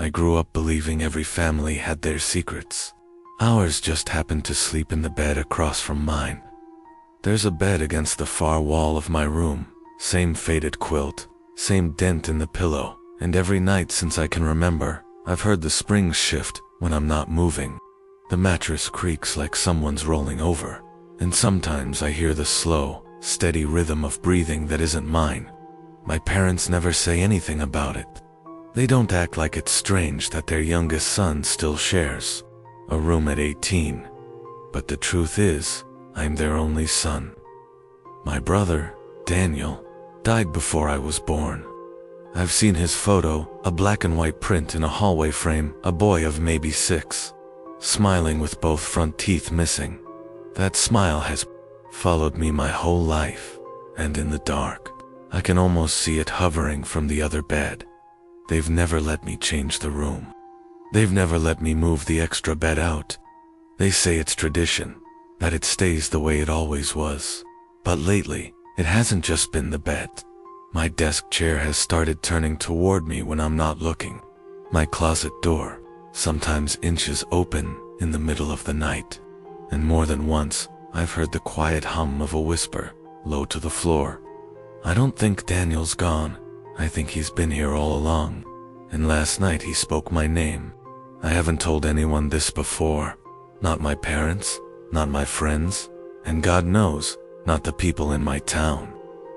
I grew up believing every family had their secrets. Ours just happened to sleep in the bed across from mine. There's a bed against the far wall of my room, same faded quilt, same dent in the pillow, and every night since I can remember, I've heard the springs shift when I'm not moving. The mattress creaks like someone's rolling over, and sometimes I hear the slow, steady rhythm of breathing that isn't mine. My parents never say anything about it. They don't act like it's strange that their youngest son still shares a room at 18. But the truth is, I'm their only son. My brother, Daniel, died before I was born. I've seen his photo, a black and white print in a hallway frame, a boy of maybe 6, smiling with both front teeth missing. That smile has followed me my whole life, and in the dark, I can almost see it hovering from the other bed. They've never let me change the room. They've never let me move the extra bed out. They say it's tradition, that it stays the way it always was. But lately, it hasn't just been the bed. My desk chair has started turning toward me when I'm not looking. My closet door sometimes inches open in the middle of the night. And more than once, I've heard the quiet hum of a whisper, low to the floor. I don't think Daniel's gone. I think he's been here all along. And last night he spoke my name. I haven't told anyone this before. Not my parents, not my friends, and God knows, not the people in my town.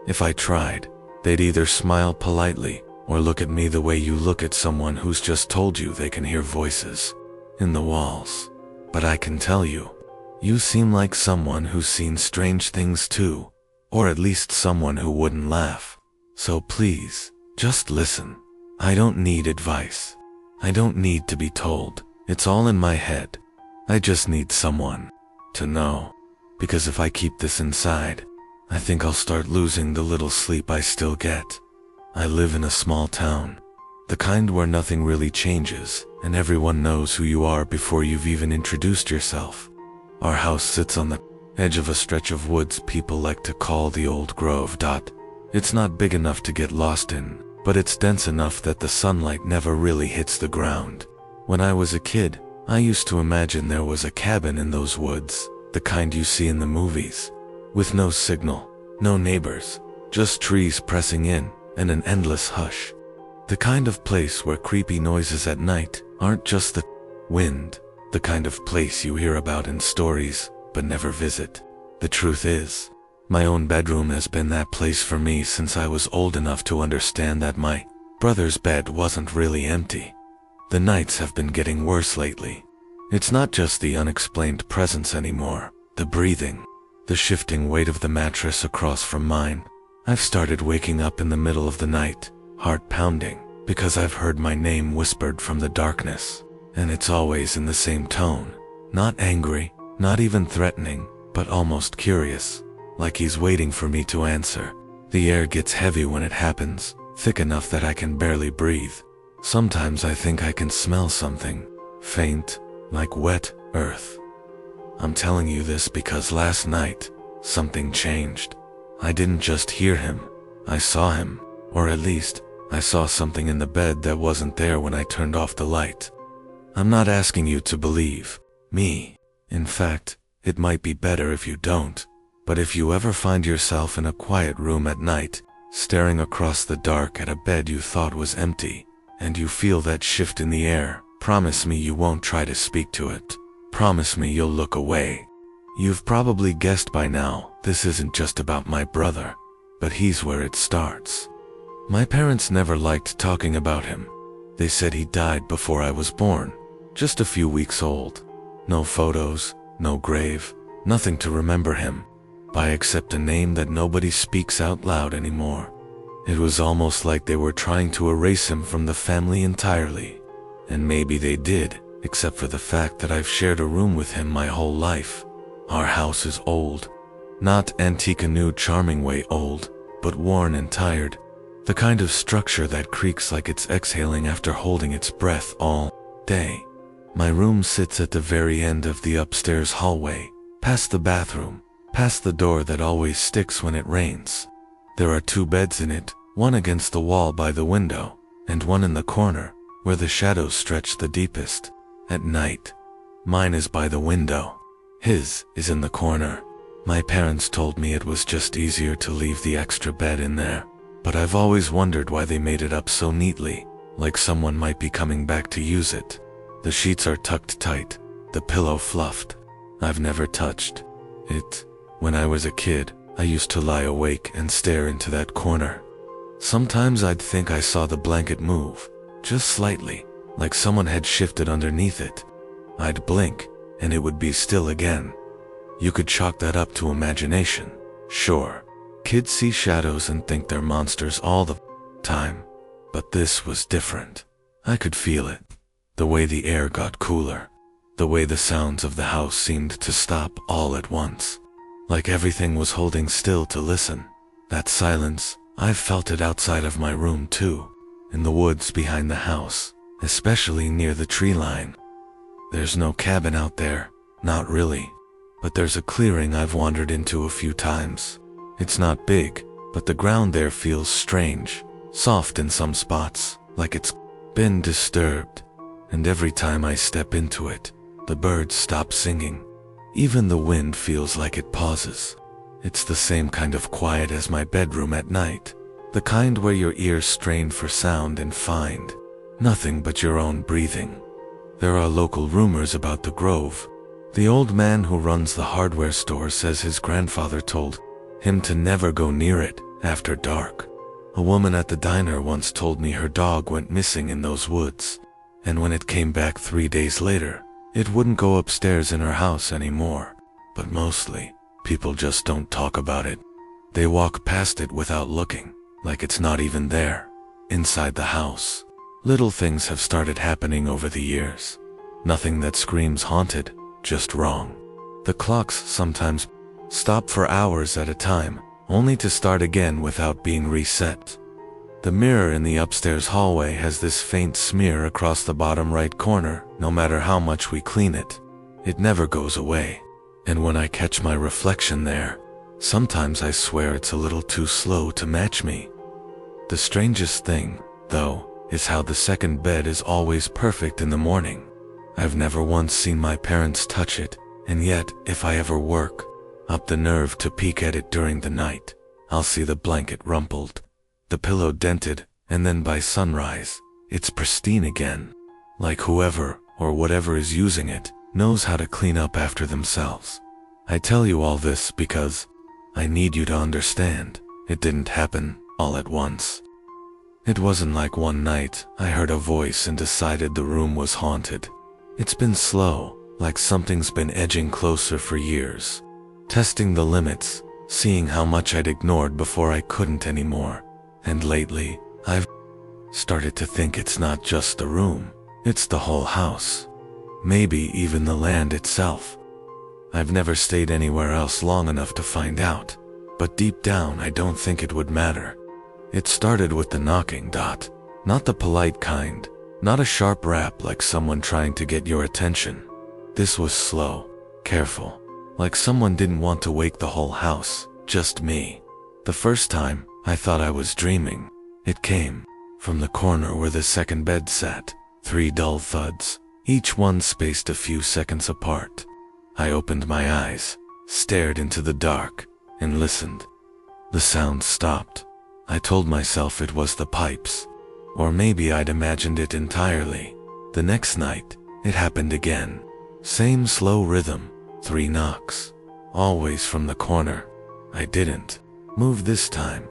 If I tried, they'd either smile politely or look at me the way you look at someone who's just told you they can hear voices in the walls. But I can tell you, you seem like someone who's seen strange things too, or at least someone who wouldn't laugh. So please, just listen. I don't need advice. I don't need to be told. It's all in my head. I just need someone to know. Because if I keep this inside, I think I'll start losing the little sleep I still get. I live in a small town, the kind where nothing really changes, and everyone knows who you are before you've even introduced yourself. Our house sits on the edge of a stretch of woods people like to call the Old Grove. It's not big enough to get lost in, but it's dense enough that the sunlight never really hits the ground. When I was a kid, I used to imagine there was a cabin in those woods, the kind you see in the movies, with no signal, no neighbors, just trees pressing in, and an endless hush. The kind of place where creepy noises at night aren't just the wind, the kind of place you hear about in stories, but never visit. The truth is, my own bedroom has been that place for me since I was old enough to understand that my brother's bed wasn't really empty. The nights have been getting worse lately. It's not just the unexplained presence anymore, the breathing, the shifting weight of the mattress across from mine. I've started waking up in the middle of the night, heart pounding, because I've heard my name whispered from the darkness. And it's always in the same tone, not angry, not even threatening, but almost curious, like he's waiting for me to answer. The air gets heavy when it happens, thick enough that I can barely breathe. Sometimes I think I can smell something, faint, like wet earth. I'm telling you this because last night, something changed. I didn't just hear him, I saw him, or at least, I saw something in the bed that wasn't there when I turned off the light. I'm not asking you to believe me. In fact, it might be better if you don't. But if you ever find yourself in a quiet room at night, staring across the dark at a bed you thought was empty, and you feel that shift in the air, promise me you won't try to speak to it. Promise me you'll look away. You've probably guessed by now, this isn't just about my brother, but he's where it starts. My parents never liked talking about him. They said he died before I was born, just a few weeks old. No photos, no grave, nothing to remember him by except a name that nobody speaks out loud anymore. It was almost like they were trying to erase him from the family entirely. And maybe they did, except for the fact that I've shared a room with him my whole life. Our house is old. Not antique new charming way old, but worn and tired. The kind of structure that creaks like it's exhaling after holding its breath all day. My room sits at the very end of the upstairs hallway, past the bathroom, past the door that always sticks when it rains. There are 2 beds in it, one against the wall by the window, and one in the corner, where the shadows stretch the deepest. At night, mine is by the window. His is in the corner. My parents told me it was just easier to leave the extra bed in there, but I've always wondered why they made it up so neatly, like someone might be coming back to use it. The sheets are tucked tight, the pillow fluffed. I've never touched it. When I was a kid, I used to lie awake and stare into that corner. Sometimes I'd think I saw the blanket move, just slightly, like someone had shifted underneath it. I'd blink, and it would be still again. You could chalk that up to imagination. Sure, kids see shadows and think they're monsters all the time, but this was different. I could feel it. The way the air got cooler. The way the sounds of the house seemed to stop all at once. Like everything was holding still to listen. That silence, I've felt it outside of my room too. In the woods behind the house, especially near the tree line. There's no cabin out there, not really. But there's a clearing I've wandered into a few times. It's not big, but the ground there feels strange, soft in some spots, like it's been disturbed. And every time I step into it, the birds stop singing. Even the wind feels like it pauses. It's the same kind of quiet as my bedroom at night, the kind where your ears strain for sound and find nothing but your own breathing. There are local rumors about the grove. The old man who runs the hardware store says his grandfather told him to never go near it after dark. A woman at the diner once told me her dog went missing in those woods, and when it came back 3 days later, it wouldn't go upstairs in her house anymore. But mostly, people just don't talk about it. They walk past it without looking, like it's not even there. Inside the house, little things have started happening over the years. Nothing that screams haunted, just wrong. The clocks sometimes stop for hours at a time, only to start again without being reset. The mirror in the upstairs hallway has this faint smear across the bottom right corner, no matter how much we clean it. It never goes away. And when I catch my reflection there, sometimes I swear it's a little too slow to match me. The strangest thing, though, is how the second bed is always perfect in the morning. I've never once seen my parents touch it, and yet, if I ever work up the nerve to peek at it during the night, I'll see the blanket rumpled, the pillow dented, and then by sunrise, it's pristine again. Like whoever, or whatever is using it, knows how to clean up after themselves. I tell you all this because I need you to understand, it didn't happen all at once. It wasn't like one night I heard a voice and decided the room was haunted. It's been slow, like something's been edging closer for years, testing the limits, seeing how much I'd ignored before I couldn't anymore. And lately, I've started to think it's not just the room, it's the whole house. Maybe even the land itself. I've never stayed anywhere else long enough to find out, but deep down I don't think it would matter. It started with the knocking, not the polite kind, not a sharp rap like someone trying to get your attention. This was slow, careful, like someone didn't want to wake the whole house, just me. The first time, I thought I was dreaming. It came from the corner where the second bed sat, 3 dull thuds, each one spaced a few seconds apart. I opened my eyes, stared into the dark, and listened. The sound stopped. I told myself it was the pipes. Or maybe I'd imagined it entirely. The next night, it happened again. Same slow rhythm, 3 knocks. Always from the corner. I didn't move this time.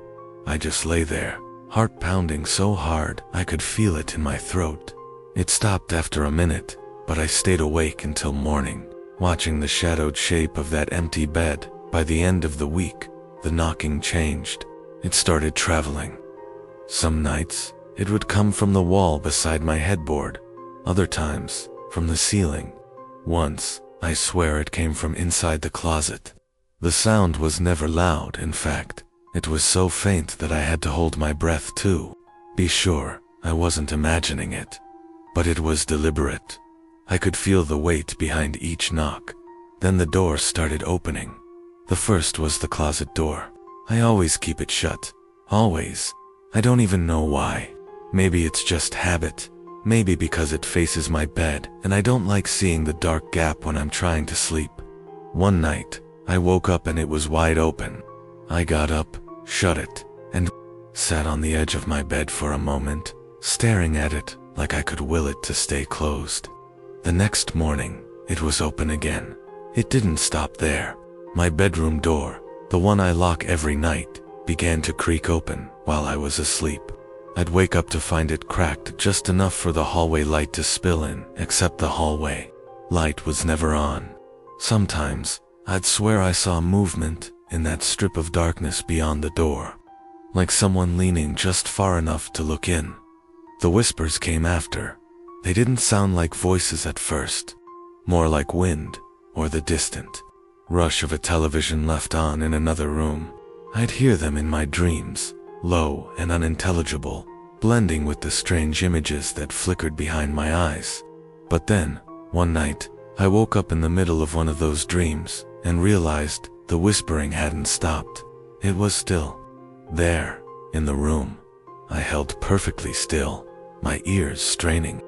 I just lay there, heart pounding so hard I could feel it in my throat. It stopped after a minute, but I stayed awake until morning, watching the shadowed shape of that empty bed. By the end of the week, the knocking changed. It started traveling. Some nights, it would come from the wall beside my headboard. Other times, from the ceiling. Once, I swear it came from inside the closet. The sound was never loud, in fact. It was so faint that I had to hold my breath too. Be sure, I wasn't imagining it. But it was deliberate. I could feel the weight behind each knock. Then the door started opening. The first was the closet door. I always keep it shut. Always. I don't even know why. Maybe it's just habit. Maybe because it faces my bed, and I don't like seeing the dark gap when I'm trying to sleep. One night, I woke up and it was wide open. I got up, shut it, and sat on the edge of my bed for a moment, staring at it like I could will it to stay closed. The next morning, it was open again. It didn't stop there. My bedroom door, the one I lock every night, began to creak open while I was asleep. I'd wake up to find it cracked just enough for the hallway light to spill in, except the hallway light was never on. Sometimes, I'd swear I saw movement in that strip of darkness beyond the door, like someone leaning just far enough to look in. The whispers came after. They didn't sound like voices at first, more like wind or the distant rush of a television left on in another room. I'd hear them in my dreams, low and unintelligible, blending with the strange images that flickered behind my eyes. But then, one night, I woke up in the middle of one of those dreams and realized the whispering hadn't stopped. It was still there, in the room. I held perfectly still, my ears straining.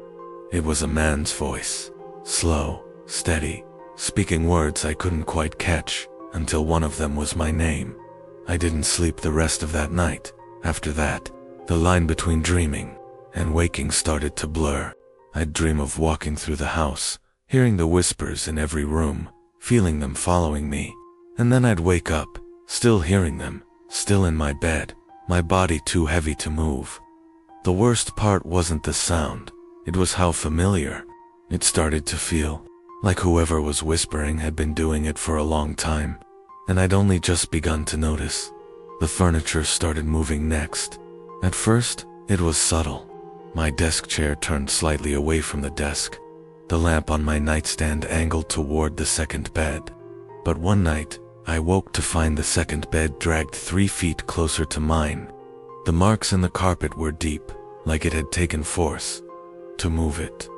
It was a man's voice, slow, steady, speaking words I couldn't quite catch until one of them was my name. I didn't sleep the rest of that night. After that, the line between dreaming and waking started to blur. I'd dream of walking through the house, hearing the whispers in every room, feeling them following me. And then I'd wake up, still hearing them, still in my bed, my body too heavy to move. The worst part wasn't the sound, it was how familiar. It started to feel like whoever was whispering had been doing it for a long time, and I'd only just begun to notice. The furniture started moving next. At first, it was subtle. My desk chair turned slightly away from the desk, the lamp on my nightstand angled toward the second bed. But one night, I woke to find the second bed dragged 3 feet closer to mine. The marks in the carpet were deep, like it had taken force to move it.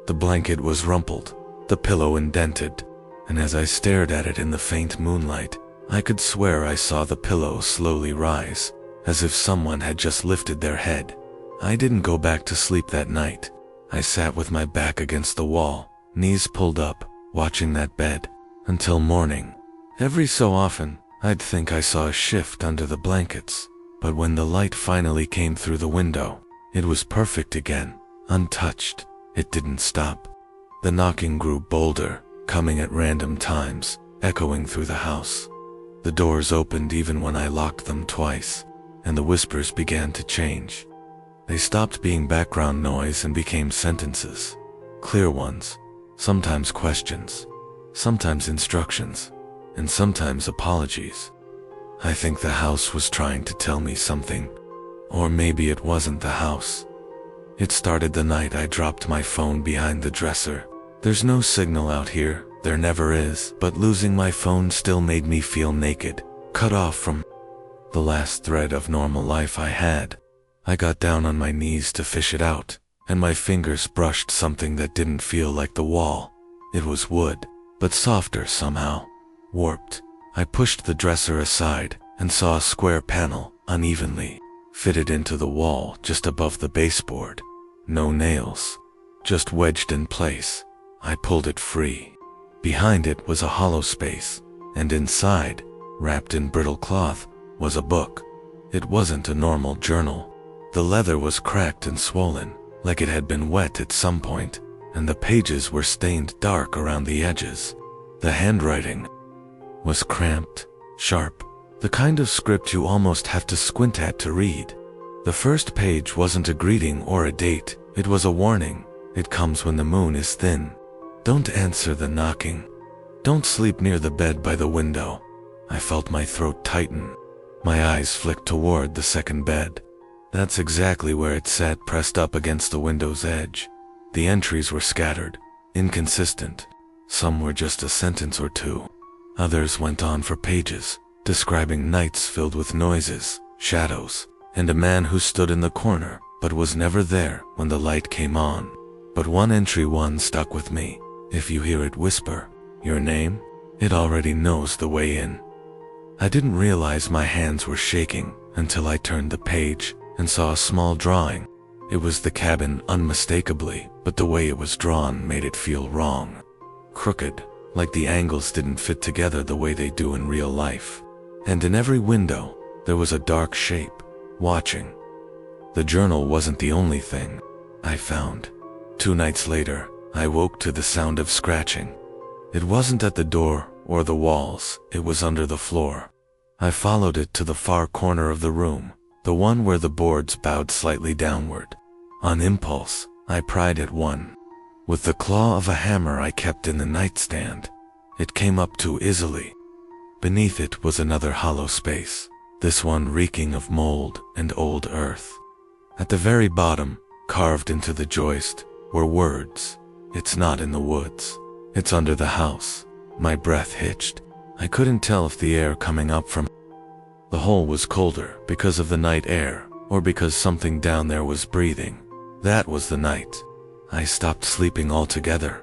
The blanket was rumpled, the pillow indented, and as I stared at it in the faint moonlight, I could swear I saw the pillow slowly rise, as if someone had just lifted their head. I didn't go back to sleep that night. I sat with my back against the wall, knees pulled up, watching that bed, until morning. Every so often, I'd think I saw a shift under the blankets, but when the light finally came through the window, it was perfect again, untouched. It didn't stop. The knocking grew bolder, coming at random times, echoing through the house. The doors opened even when I locked them twice, and the whispers began to change. They stopped being background noise and became sentences, clear ones, sometimes questions, sometimes instructions, and sometimes apologies. I think the house was trying to tell me something, or maybe it wasn't the house. It started the night I dropped my phone behind the dresser. There's no signal out here, there never is, but losing my phone still made me feel naked, cut off from the last thread of normal life I had. I got down on my knees to fish it out, and my fingers brushed something that didn't feel like the wall. It was wood, but softer somehow, warped. I pushed the dresser aside and saw a square panel, unevenly fitted into the wall just above the baseboard. No nails, just wedged in place. I pulled it free. Behind it was a hollow space, and inside, wrapped in brittle cloth, was a book. It wasn't a normal journal. The leather was cracked and swollen, like it had been wet at some point, and the pages were stained dark around the edges. The handwriting was cramped, sharp, the kind of script you almost have to squint at to read. The first page wasn't a greeting or a date, it was a warning. It comes when the moon is thin. Don't answer the knocking. Don't sleep near the bed by the window. I felt my throat tighten. My eyes flicked toward the second bed. That's exactly where it sat, pressed up against the window's edge. The entries were scattered, inconsistent. Some were just a sentence or two. Others went on for pages, describing nights filled with noises, shadows, and a man who stood in the corner, but was never there when the light came on. But one entry stuck with me. If you hear it whisper your name, it already knows the way in. I didn't realize my hands were shaking until I turned the page and saw a small drawing. It was the cabin unmistakably, but the way it was drawn made it feel wrong. Crooked, like the angles didn't fit together the way they do in real life. And in every window, there was a dark shape, watching. The journal wasn't the only thing I found. 2 nights later, I woke to the sound of scratching. It wasn't at the door or the walls, it was under the floor. I followed it to the far corner of the room, the one where the boards bowed slightly downward. On impulse, I pried at one. With the claw of a hammer I kept in the nightstand, it came up too easily. Beneath it was another hollow space, this one reeking of mold and old earth. At the very bottom, carved into the joist, were words. "It's not in the woods. It's under the house." My breath hitched. I couldn't tell if the air coming up from the hole was colder because of the night air, or because something down there was breathing. That was the night I stopped sleeping altogether.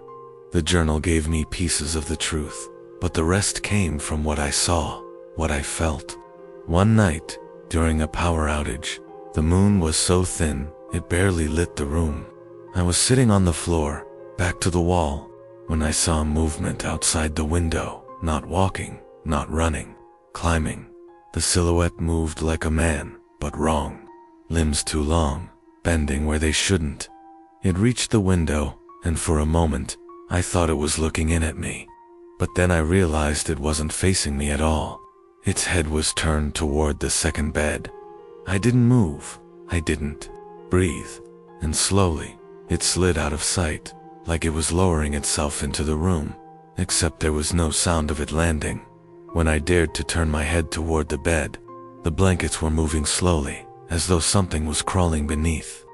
The journal gave me pieces of the truth, but the rest came from what I saw, what I felt. One night, during a power outage, the moon was so thin, it barely lit the room. I was sitting on the floor, back to the wall, when I saw movement outside the window, not walking, not running, climbing. The silhouette moved like a man, but wrong. Limbs too long, bending where they shouldn't. It reached the window, and for a moment, I thought it was looking in at me. But then I realized it wasn't facing me at all. Its head was turned toward the second bed. I didn't move. I didn't breathe. And slowly, it slid out of sight, like it was lowering itself into the room, except there was no sound of it landing. When I dared to turn my head toward the bed, the blankets were moving slowly, as though something was crawling beneath.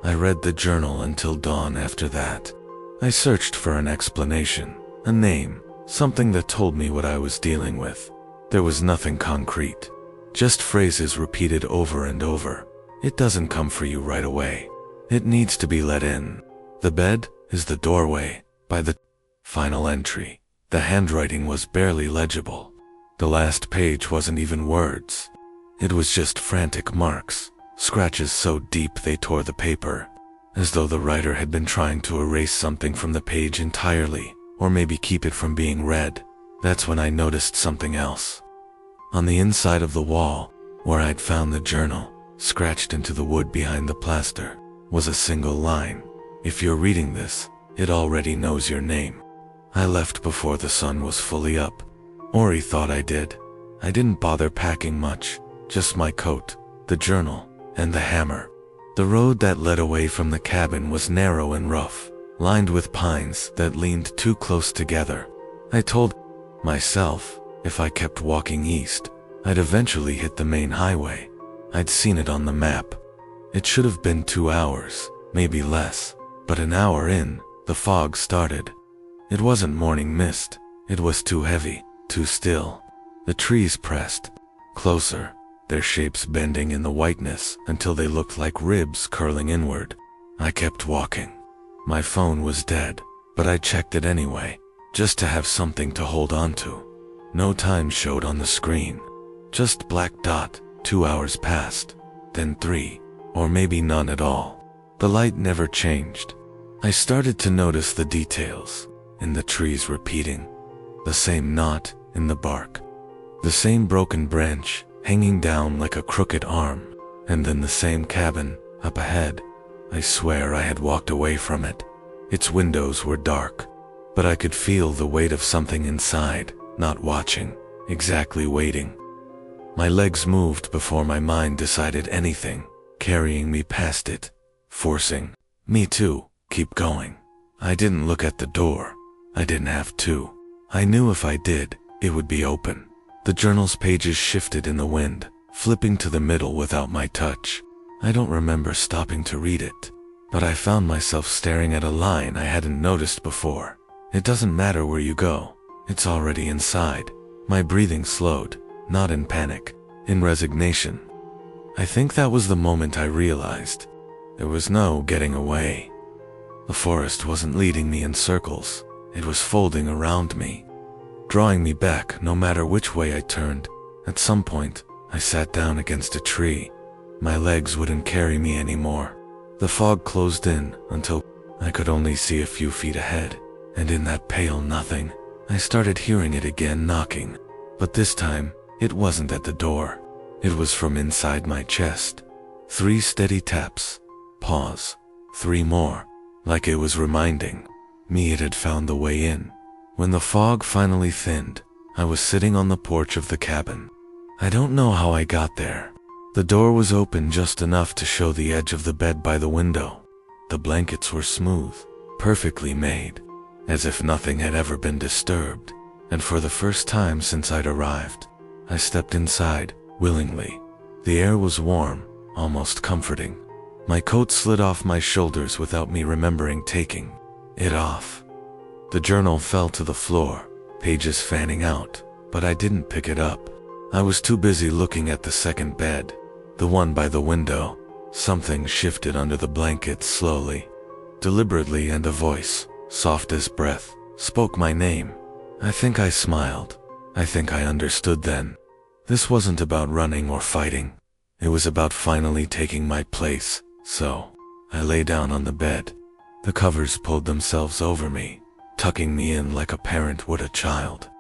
I read the journal until dawn after that. I searched for an explanation, a name, something that told me what I was dealing with. There was nothing concrete, just phrases repeated over and over. It doesn't come for you right away. It needs to be let in. The bed is the doorway. By the final entry, the handwriting was barely legible. The last page wasn't even words. It was just frantic marks, scratches so deep they tore the paper, as though the writer had been trying to erase something from the page entirely, or maybe keep it from being read. That's when I noticed something else. On the inside of the wall, where I'd found the journal, scratched into the wood behind the plaster, was a single line. "If you're reading this, it already knows your name." I left before the sun was fully up. Ori thought I did. I didn't bother packing much, just my coat, the journal, and the hammer. The road that led away from the cabin was narrow and rough, lined with pines that leaned too close together. I told myself, if I kept walking east, I'd eventually hit the main highway. I'd seen it on the map. It should have been 2 hours, maybe less, but an hour in, the fog started. It wasn't morning mist. It was too heavy, too still. The trees pressed closer, their shapes bending in the whiteness until they looked like ribs curling inward. I kept walking. My phone was dead, but I checked it anyway, just to have something to hold on to. No time showed on the screen. Just black dot. 2 hours passed, then 3, or maybe none at all. The light never changed. I started to notice the details in the trees repeating. The same knot in the bark. The same broken branch hanging down like a crooked arm. And then the same cabin up ahead. I swear I had walked away from it. Its windows were dark, but I could feel the weight of something inside, not watching, exactly waiting. My legs moved before my mind decided anything, carrying me past it, forcing me to keep going. I didn't look at the door. I didn't have to. I knew if I did, it would be open. The journal's pages shifted in the wind, flipping to the middle without my touch. I don't remember stopping to read it, but I found myself staring at a line I hadn't noticed before. It doesn't matter where you go. It's already inside. My breathing slowed, not in panic, in resignation. I think that was the moment I realized there was no getting away. The forest wasn't leading me in circles. It was folding around me, drawing me back no matter which way I turned. At some point, I sat down against a tree. My legs wouldn't carry me anymore. The fog closed in until I could only see a few feet ahead, and in that pale nothing, I started hearing it again knocking. But this time, it wasn't at the door. It was from inside my chest. 3 steady taps. Pause. 3 more. Like it was reminding me it had found the way in. When the fog finally thinned, I was sitting on the porch of the cabin. I don't know how I got there. The door was open just enough to show the edge of the bed by the window. The blankets were smooth, perfectly made, as if nothing had ever been disturbed, and for the first time since I'd arrived, I stepped inside, willingly. The air was warm, almost comforting. My coat slid off my shoulders without me remembering taking it off. The journal fell to the floor, pages fanning out, but I didn't pick it up. I was too busy looking at the second bed, the one by the window. Something shifted under the blankets slowly, deliberately, and a voice, soft as breath, spoke my name. I think I smiled. I think I understood then. This wasn't about running or fighting. It was about finally taking my place, so I lay down on the bed. The covers pulled themselves over me, tucking me in like a parent would a child.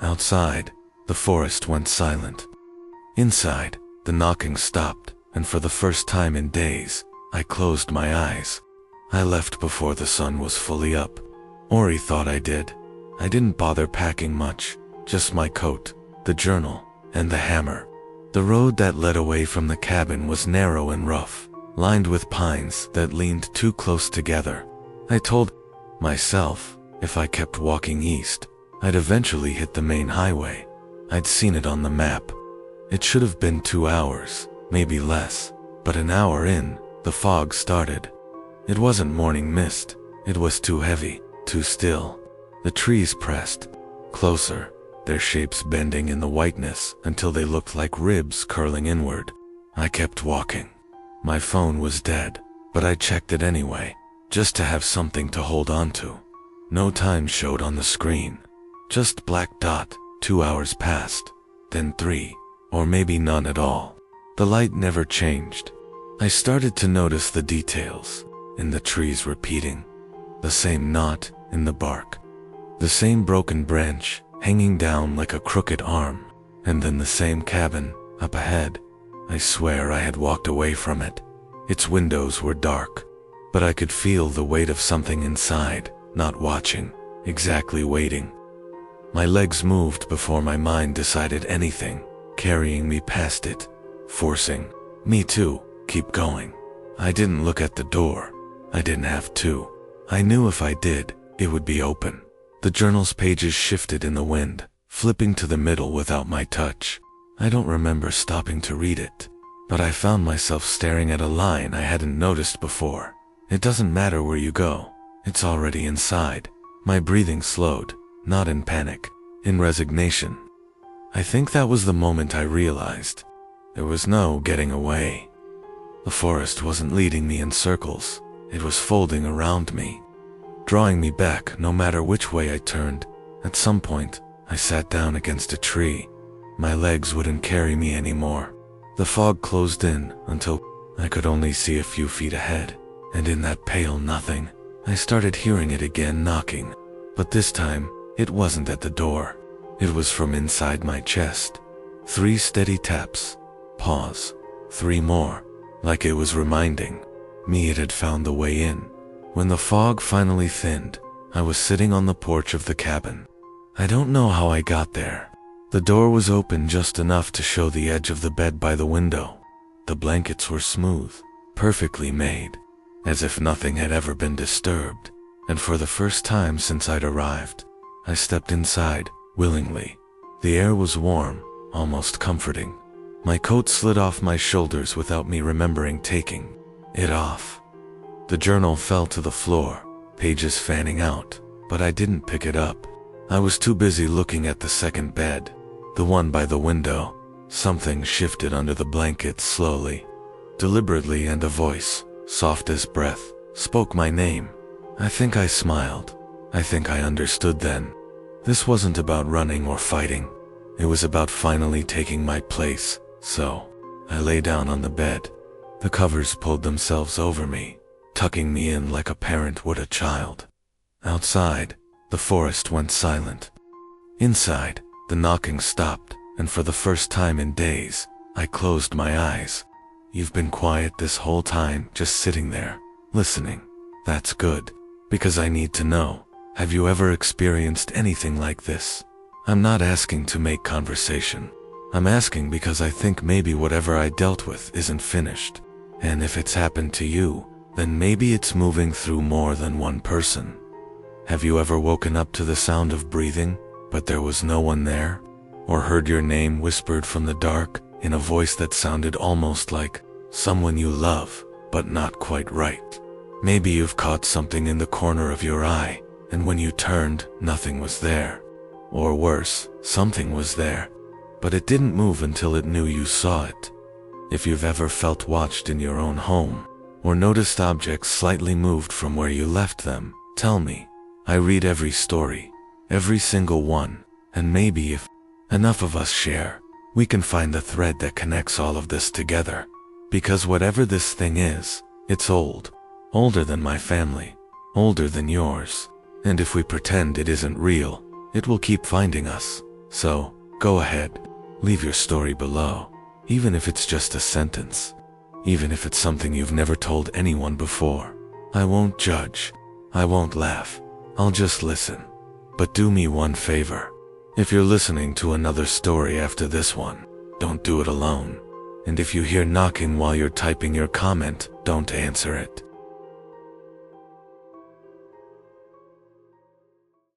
Outside, the forest went silent. Inside, the knocking stopped, and for the first time in days, I closed my eyes. I left before the sun was fully up. Ori thought I did. I didn't bother packing much, just my coat, the journal, and the hammer. The road that led away from the cabin was narrow and rough, lined with pines that leaned too close together. I told myself, if I kept walking east, I'd eventually hit the main highway. I'd seen it on the map. It should have been 2 hours, maybe less, but an hour in, the fog started. It wasn't morning mist. It was too heavy, too still. The trees pressed closer, their shapes bending in the whiteness until they looked like ribs curling inward. I kept walking. My phone was dead, but I checked it anyway, just to have something to hold on to. No time showed on the screen. Just black dot. 2 hours passed, then 3, or maybe none at all. The light never changed. I started to notice the details in the trees repeating. The same knot in the bark. The same broken branch hanging down like a crooked arm. And then the same cabin up ahead. I swear I had walked away from it. Its windows were dark, but I could feel the weight of something inside, not watching, exactly waiting. My legs moved before my mind decided anything, carrying me past it, forcing me to keep going. I didn't look at the door. I didn't have to. I knew if I did, it would be open. The journal's pages shifted in the wind, flipping to the middle without my touch. I don't remember stopping to read it, but I found myself staring at a line I hadn't noticed before. It doesn't matter where you go. It's already inside. My breathing slowed, not in panic, in resignation. I think that was the moment I realized there was no getting away. The forest wasn't leading me in circles. It was folding around me, drawing me back no matter which way I turned. At some point, I sat down against a tree. My legs wouldn't carry me anymore. The fog closed in until I could only see a few feet ahead, and in that pale nothing, I started hearing it again knocking. But this time, it wasn't at the door. It was from inside my chest. 3 steady taps. Pause. 3 more. Like it was reminding me it had found the way in. When the fog finally thinned, I was sitting on the porch of the cabin. I don't know how I got there. The door was open just enough to show the edge of the bed by the window. The blankets were smooth, perfectly made, as if nothing had ever been disturbed. And for the first time since I'd arrived, I stepped inside, willingly. The air was warm, almost comforting. My coat slid off my shoulders without me remembering taking it off. The journal fell to the floor, pages fanning out, but I didn't pick it up. I was too busy looking at the second bed, the one by the window. Something shifted under the blankets slowly, deliberately, and a voice, soft as breath, spoke my name. I think I smiled. I think I understood then. This wasn't about running or fighting. It was about finally taking my place, so I lay down on the bed. The covers pulled themselves over me, tucking me in like a parent would a child. Outside, the forest went silent. Inside, the knocking stopped, and for the first time in days, I closed my eyes. You've been quiet this whole time, just sitting there, listening. That's good, because I need to know. Have you ever experienced anything like this? I'm not asking to make conversation. I'm asking because I think maybe whatever I dealt with isn't finished. And if it's happened to you, then maybe it's moving through more than one person. Have you ever woken up to the sound of breathing, but there was no one there? Or heard your name whispered from the dark, in a voice that sounded almost like someone you love, but not quite right? Maybe you've caught something in the corner of your eye, and when you turned, nothing was there. Or worse, something was there, but it didn't move until it knew you saw it. If you've ever felt watched in your own home, or noticed objects slightly moved from where you left them, tell me. I read every story, every single one, and maybe if enough of us share, we can find the thread that connects all of this together. Because whatever this thing is, it's old. Older than my family, older than yours. And if we pretend it isn't real, it will keep finding us. So, go ahead, leave your story below. Even if it's just a sentence. Even if it's something you've never told anyone before. I won't judge. I won't laugh. I'll just listen. But do me one favor. If you're listening to another story after this one, don't do it alone. And if you hear knocking while you're typing your comment, don't answer it.